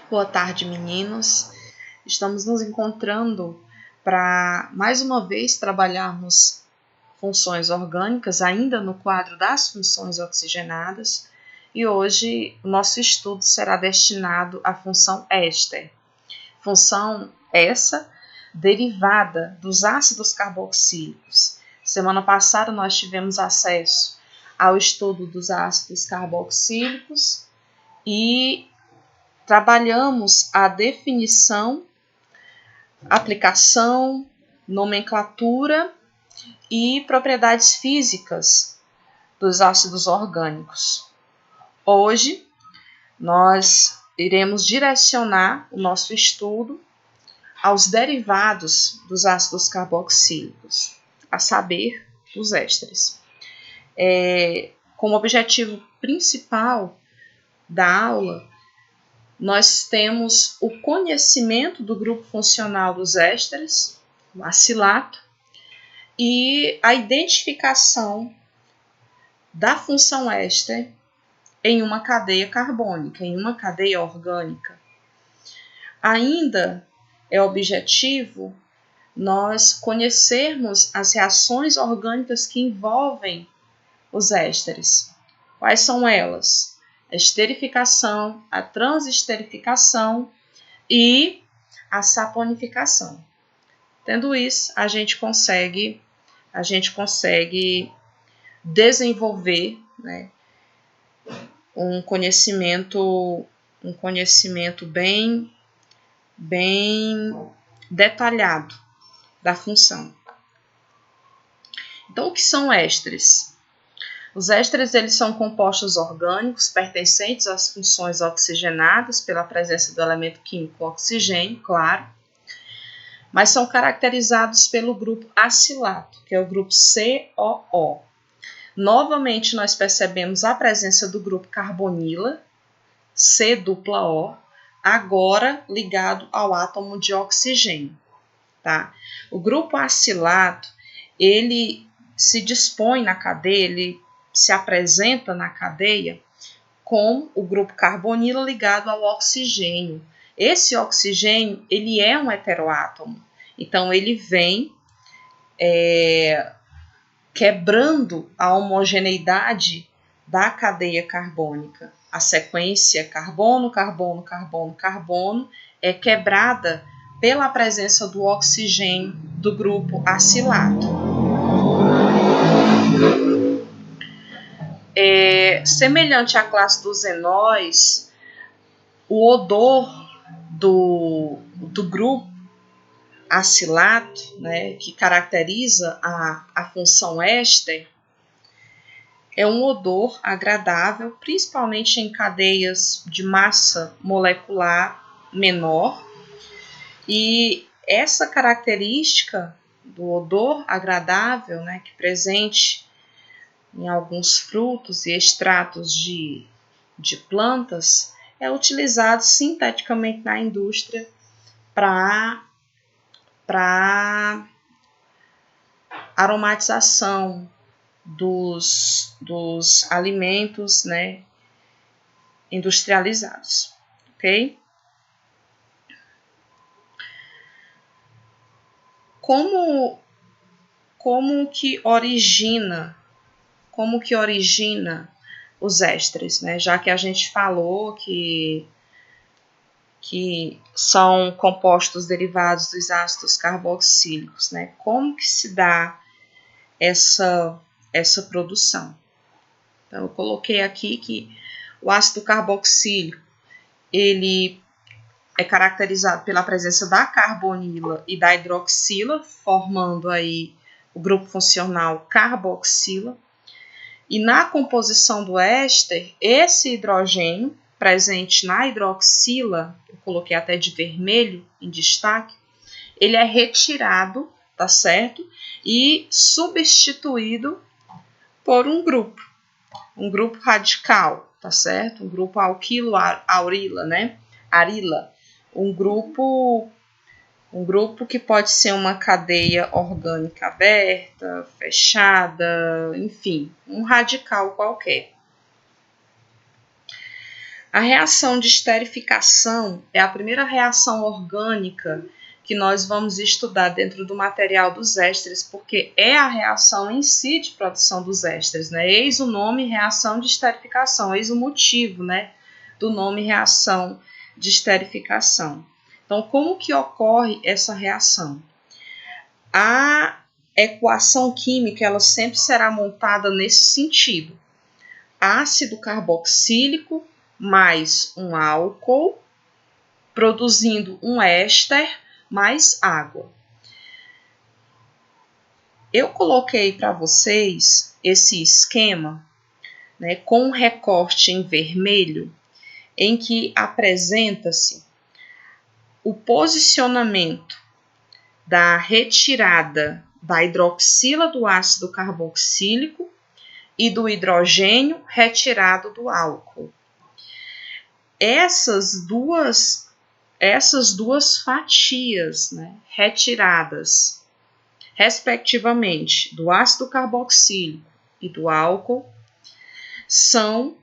Boa tarde, meninos. Estamos nos encontrando para, mais uma vez, trabalharmos funções orgânicas, ainda no quadro das funções oxigenadas, e hoje o nosso estudo será destinado à função éster. Função essa derivada dos ácidos carboxílicos. Semana passada nós tivemos acesso ao estudo dos ácidos carboxílicos e trabalhamos a definição, aplicação, nomenclatura e propriedades físicas dos ácidos orgânicos. Hoje, nós iremos direcionar o nosso estudo aos derivados dos ácidos carboxílicos, a saber, os ésteres. Como objetivo principal da aula, nós temos o conhecimento do grupo funcional dos ésteres, o acilato, e a identificação da função éster em uma cadeia carbônica, em uma cadeia orgânica. Ainda é objetivo nós conhecermos as reações orgânicas que envolvem os ésteres. Quais são elas? A esterificação, a transesterificação e a saponificação. Tendo isso, a gente consegue desenvolver, né, um conhecimento bem detalhado da função. Então, o que são ésteres? Os ésteres, eles são compostos orgânicos pertencentes às funções oxigenadas pela presença do elemento químico oxigênio, claro, mas são caracterizados pelo grupo acilato, que é o grupo COO. Novamente, nós percebemos a presença do grupo carbonila, C-O, agora ligado ao átomo de oxigênio. Tá? O grupo acilato, ele se dispõe na cadeia, ele se apresenta na cadeia com o grupo carbonila ligado ao oxigênio. Esse oxigênio, ele é um heteroátomo, então ele vem quebrando a homogeneidade da cadeia carbônica. A sequência carbono, carbono, carbono, carbono é quebrada pela presença do oxigênio do grupo acilato. Semelhante à classe dos enóis, o odor do grupo acilato, né, que caracteriza a função éster, é um odor agradável, principalmente em cadeias de massa molecular menor. E essa característica do odor agradável, né, que é presente em alguns frutos e extratos de plantas, é utilizado sinteticamente na indústria para aromatização dos alimentos, né, industrializados, ok? Como que origina os ésteres, né? Já que a gente falou que são compostos derivados dos ácidos carboxílicos, né? Como que se dá essa produção? Então, eu coloquei aqui que o ácido carboxílico, ele é caracterizado pela presença da carbonila e da hidroxila, formando aí o grupo funcional carboxila. E na composição do éster, esse hidrogênio presente na hidroxila, eu coloquei até de vermelho em destaque, ele é retirado, tá certo? E substituído por um grupo radical, tá certo? Um grupo alquilo-aurila, né? Arila, um grupo que pode ser uma cadeia orgânica aberta, fechada, enfim, um radical qualquer. A reação de esterificação é a primeira reação orgânica que nós vamos estudar dentro do material dos ésteres, porque é a reação em si de produção dos ésteres, né? Eis o nome reação de esterificação, eis o motivo, né, do nome reação de esterificação. Então, como que ocorre essa reação? A equação química, ela sempre será montada nesse sentido. Ácido carboxílico mais um álcool, produzindo um éster mais água. Eu coloquei para vocês esse esquema, né, com um recorte em vermelho, em que apresenta-se o posicionamento da retirada da hidroxila do ácido carboxílico e do hidrogênio retirado do álcool. Essas duas fatias, né, retiradas, respectivamente, do ácido carboxílico e do álcool, são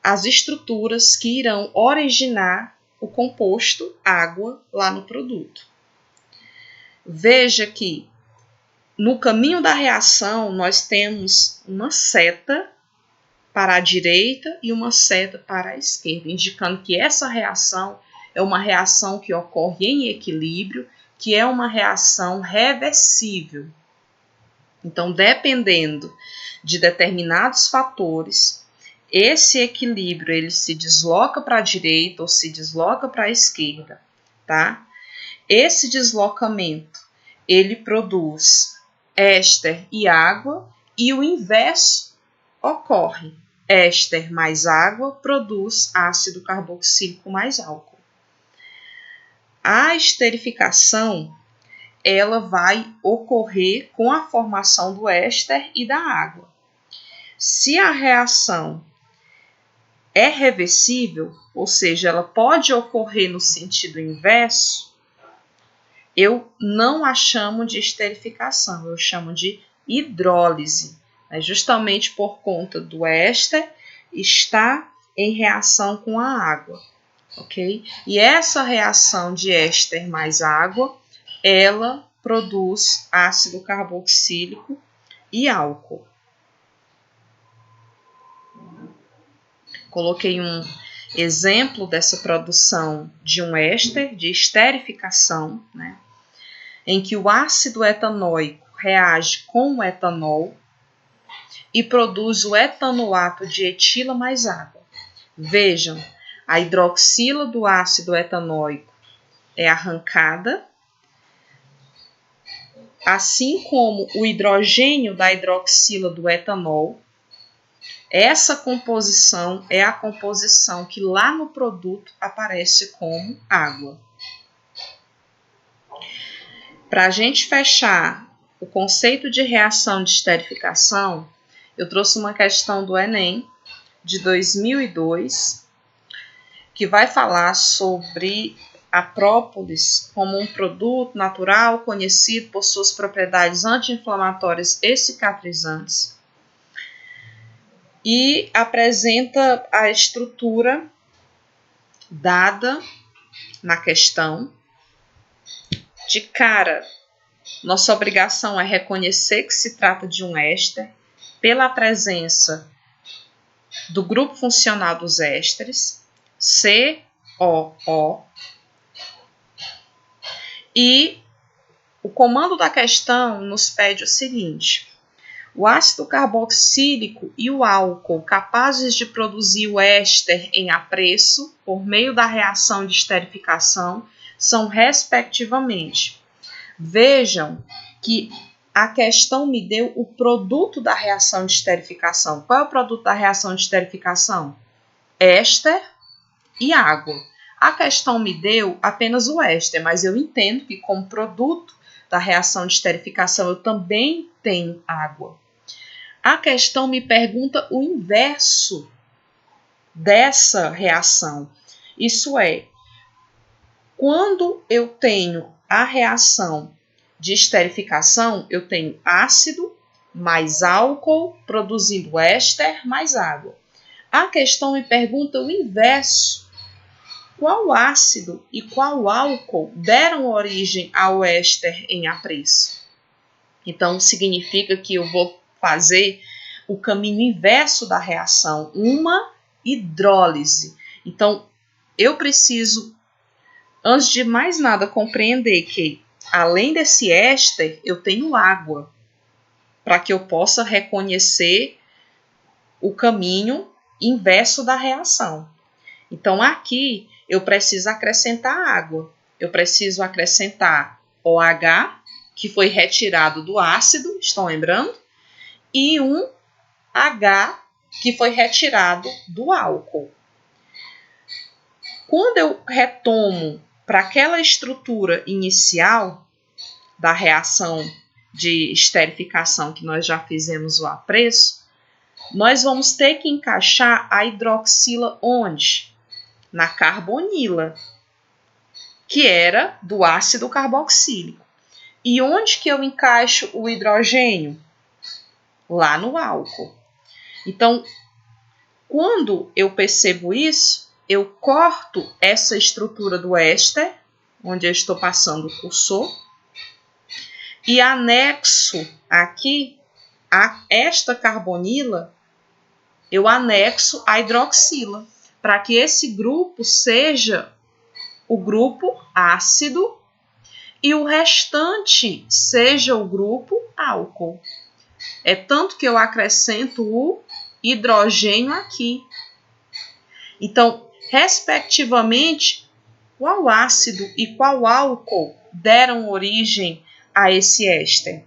as estruturas que irão originar o composto água lá no produto. Veja que no caminho da reação nós temos uma seta para a direita e uma seta para a esquerda, indicando que essa reação é uma reação que ocorre em equilíbrio, que é uma reação reversível. Então, dependendo de determinados fatores, esse equilíbrio ele se desloca para a direita ou se desloca para a esquerda, tá? Esse deslocamento ele produz éster e água, e o inverso ocorre. Éster mais água produz ácido carboxílico mais álcool. A esterificação ela vai ocorrer com a formação do éster e da água. Se a reação é reversível, ou seja, ela pode ocorrer no sentido inverso, eu não a chamo de esterificação, eu chamo de hidrólise. Justamente por conta do éster estar em reação com a água, ok? E essa reação de éster mais água, ela produz ácido carboxílico e álcool. Coloquei um exemplo dessa produção de um éster, de esterificação, né, em que o ácido etanóico reage com o etanol e produz o etanoato de etila mais água. Vejam, a hidroxila do ácido etanóico é arrancada, assim como o hidrogênio da hidroxila do etanol. Essa composição é a composição que lá no produto aparece como água. Para a gente fechar o conceito de reação de esterificação, eu trouxe uma questão do Enem de 2002, que vai falar sobre a própolis como um produto natural conhecido por suas propriedades anti-inflamatórias e cicatrizantes, e apresenta a estrutura dada na questão. De cara, nossa obrigação é reconhecer que se trata de um éster pela presença do grupo funcional dos ésteres, COO, e o comando da questão nos pede o seguinte: o ácido carboxílico e o álcool capazes de produzir o éster em apreço por meio da reação de esterificação são respectivamente. Vejam que a questão me deu o produto da reação de esterificação. Qual é o produto da reação de esterificação? Éster e água. A questão me deu apenas o éster, mas eu entendo que como produto da reação de esterificação eu também tenho água. A questão me pergunta o inverso dessa reação. Isso é, quando eu tenho a reação de esterificação, eu tenho ácido mais álcool produzindo éster mais água. A questão me pergunta o inverso. Qual ácido e qual álcool deram origem ao éster em apreço? Então, significa que eu vou fazer o caminho inverso da reação, uma hidrólise. Então, eu preciso, antes de mais nada, compreender que, além desse éster, eu tenho água, para que eu possa reconhecer o caminho inverso da reação. Então, aqui, eu preciso acrescentar água. Eu preciso acrescentar OH, que foi retirado do ácido, estão lembrando? E um H, que foi retirado do álcool. Quando eu retomo para aquela estrutura inicial da reação de esterificação que nós já fizemos o apreço, nós vamos ter que encaixar a hidroxila onde? Na carbonila, que era do ácido carboxílico. E onde que eu encaixo o hidrogênio? Lá no álcool. Então, quando eu percebo isso, eu corto essa estrutura do éster, onde eu estou passando o cursor, e anexo aqui a esta carbonila, eu anexo a hidroxila, para que esse grupo seja o grupo ácido e o restante seja o grupo álcool. É tanto que eu acrescento o hidrogênio aqui. Então, respectivamente, qual ácido e qual álcool deram origem a esse éster?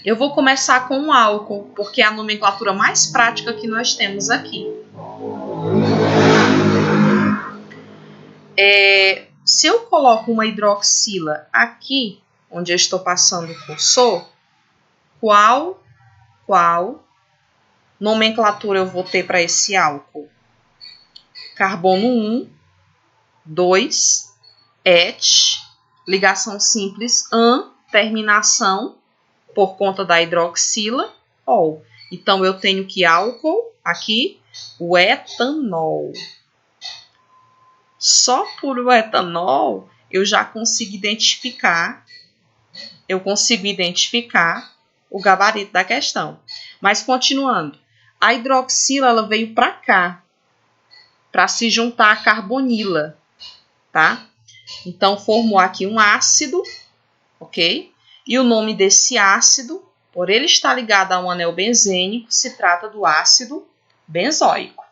Eu vou começar com o álcool, porque é a nomenclatura mais prática que nós temos aqui. Se eu coloco uma hidroxila aqui, onde eu estou passando o cursor, qual nomenclatura eu vou ter para esse álcool? Carbono 1, 2, et, ligação simples, an, terminação, por conta da hidroxila, ol. Então, eu tenho que álcool, aqui, o etanol. Só por o etanol, eu já consigo identificar, o gabarito da questão. Mas, continuando, a hidroxila ela veio para cá, para se juntar à carbonila, tá? Então, formou aqui um ácido, ok? E o nome desse ácido, por ele estar ligado a um anel benzênico, se trata do ácido benzoico.